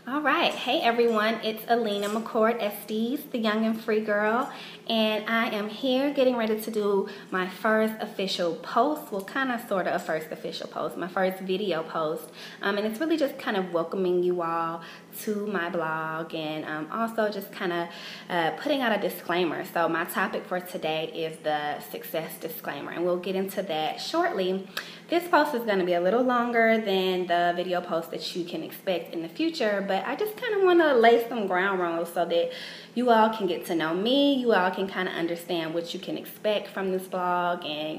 All right. Hey, everyone. It's Alina McCord, Estes, the Young and Free Girl, and I am here getting ready to do my first official post. Well, kind of, sort of a first official post, my first video post. And it's really just kind of welcoming you all to my blog and also just kind of putting out a disclaimer. So my topic for today is the success disclaimer, and we'll get into that shortly. This post is going to be a little longer than the video post that you can expect in the future, but I just kind of want to lay some ground rules so that you all can get to know me, you all can kind of understand what you can expect from this blog, and,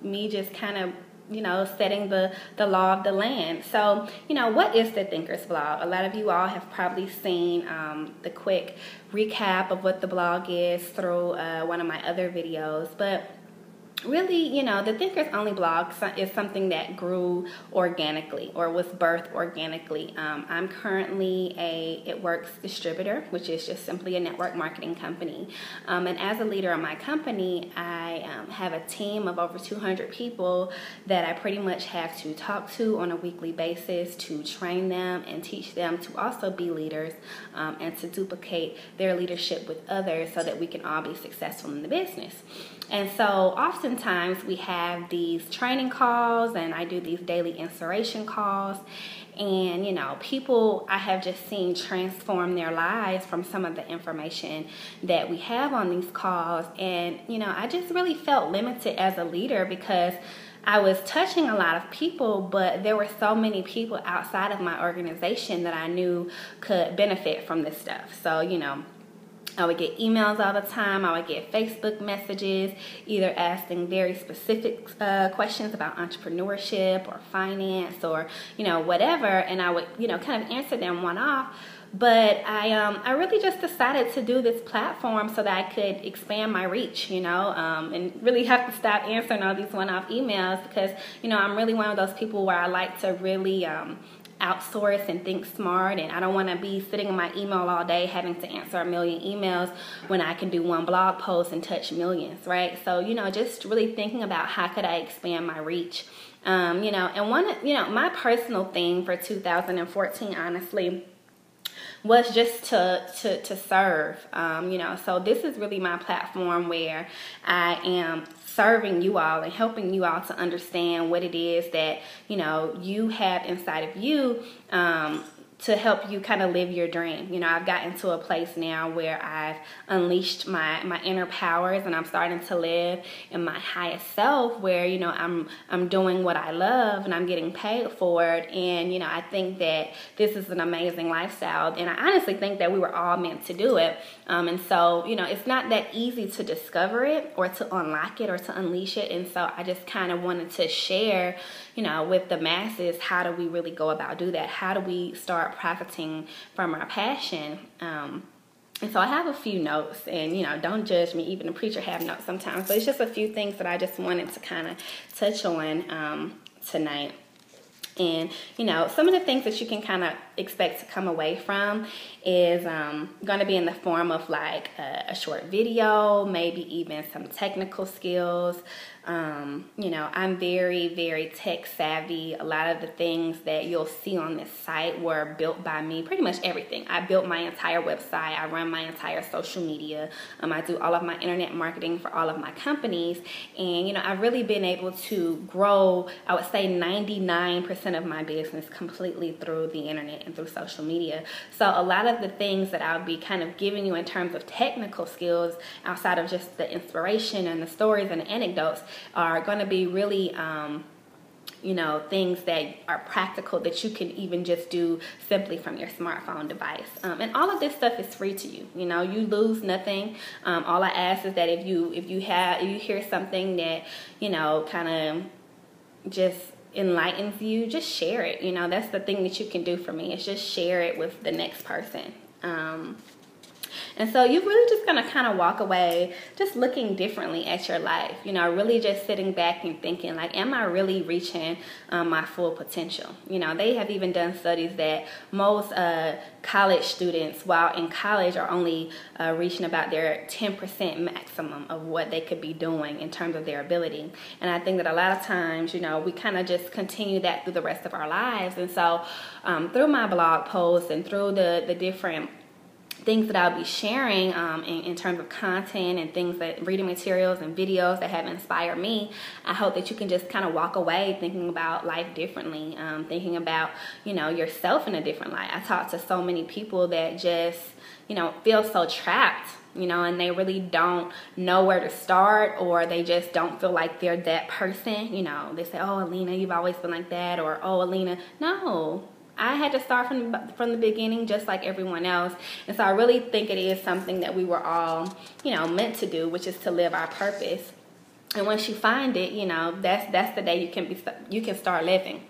me just kind of setting the law of the land. So, what is the Thinker's Blog? A lot of you all have probably seen the quick recap of what the blog is through one of my other videos, but really, the Thinker's Only blog is something that grew organically or was birthed organically. I'm currently a It Works distributor, which is just simply a network marketing company. And as a leader of my company, I have a team of over 200 people that I pretty much have to talk to on a weekly basis to train them and teach them to also be leaders and to duplicate their leadership with others so that we can all be successful in the business. And so oftentimes we have these training calls and I do these daily inspiration calls, and people I have just seen transform their lives from some of the information that we have on these calls. And I just really felt limited as a leader because I was touching a lot of people, but there were so many people outside of my organization that I knew could benefit from this stuff. So I would get emails all the time. I would get Facebook messages, either asking very specific questions about entrepreneurship or finance or, whatever. And I would, kind of answer them one off. But I really just decided to do this platform so that I could expand my reach, and really have to stop answering all these one-off emails because, I'm really one of those people where I like to really outsource and think smart, and I don't want to be sitting in my email all day having to answer a million emails when I can do one blog post and touch millions, right? So, just really thinking about how could I expand my reach, and my personal thing for 2014, honestly, was just to serve, so this is really my platform where I am serving you all and helping you all to understand what it is that, you have inside of you, to help you kind of live your dream. I've gotten to a place now where I've unleashed my inner powers and I'm starting to live in my highest self where, I'm doing what I love and I'm getting paid for it. And, I think that this is an amazing lifestyle. And I honestly think that we were all meant to do it. And so, it's not that easy to discover it or to unlock it or to unleash it. And so I just kind of wanted to share, with the masses, how do we really go about do that? How do we start profiting from our passion? And so I have a few notes, and don't judge me, even the preacher have notes sometimes, but it's just a few things that I just wanted to kind of touch on tonight. And, some of the things that you can kind of expect to come away from is going to be in the form of like a short video, maybe even some technical skills. I'm very, very tech savvy. A lot of the things that you'll see on this site were built by me, pretty much everything. I built my entire website. I run my entire social media. I do all of my internet marketing for all of my companies. And, I've really been able to grow, I would say 99% of my business completely through the internet and through social media. So a lot of the things that I'll be kind of giving you in terms of technical skills outside of just the inspiration and the stories and the anecdotes are going to be really, things that are practical that you can even just do simply from your smartphone device. And all of this stuff is free to you. You lose nothing. All I ask is that if you hear something that, kind of just enlightens you, just share it. That's the thing that you can do for me, is just share it with the next person. And so you're really just going to kind of walk away just looking differently at your life, you know, really just sitting back and thinking, like, am I really reaching my full potential? You know, they have even done studies that most college students, while in college, are only reaching about their 10% maximum of what they could be doing in terms of their ability. And I think that a lot of times, you know, we kind of just continue that through the rest of our lives. And so through my blog posts and through the different things that I'll be sharing in terms of content and things that reading materials and videos that have inspired me, I hope that you can just kind of walk away thinking about life differently, thinking about, you know, yourself in a different light. I talk to so many people that just, you know, feel so trapped, you know, and they really don't know where to start, or they just don't feel like they're that person. You know, they say, oh, Alina, you've always been like that, or oh, Alina. No, I had to start from the beginning just like everyone else. And so I really think it is something that we were all, you know, meant to do, which is to live our purpose. And once you find it, you know, that's the day you can start living.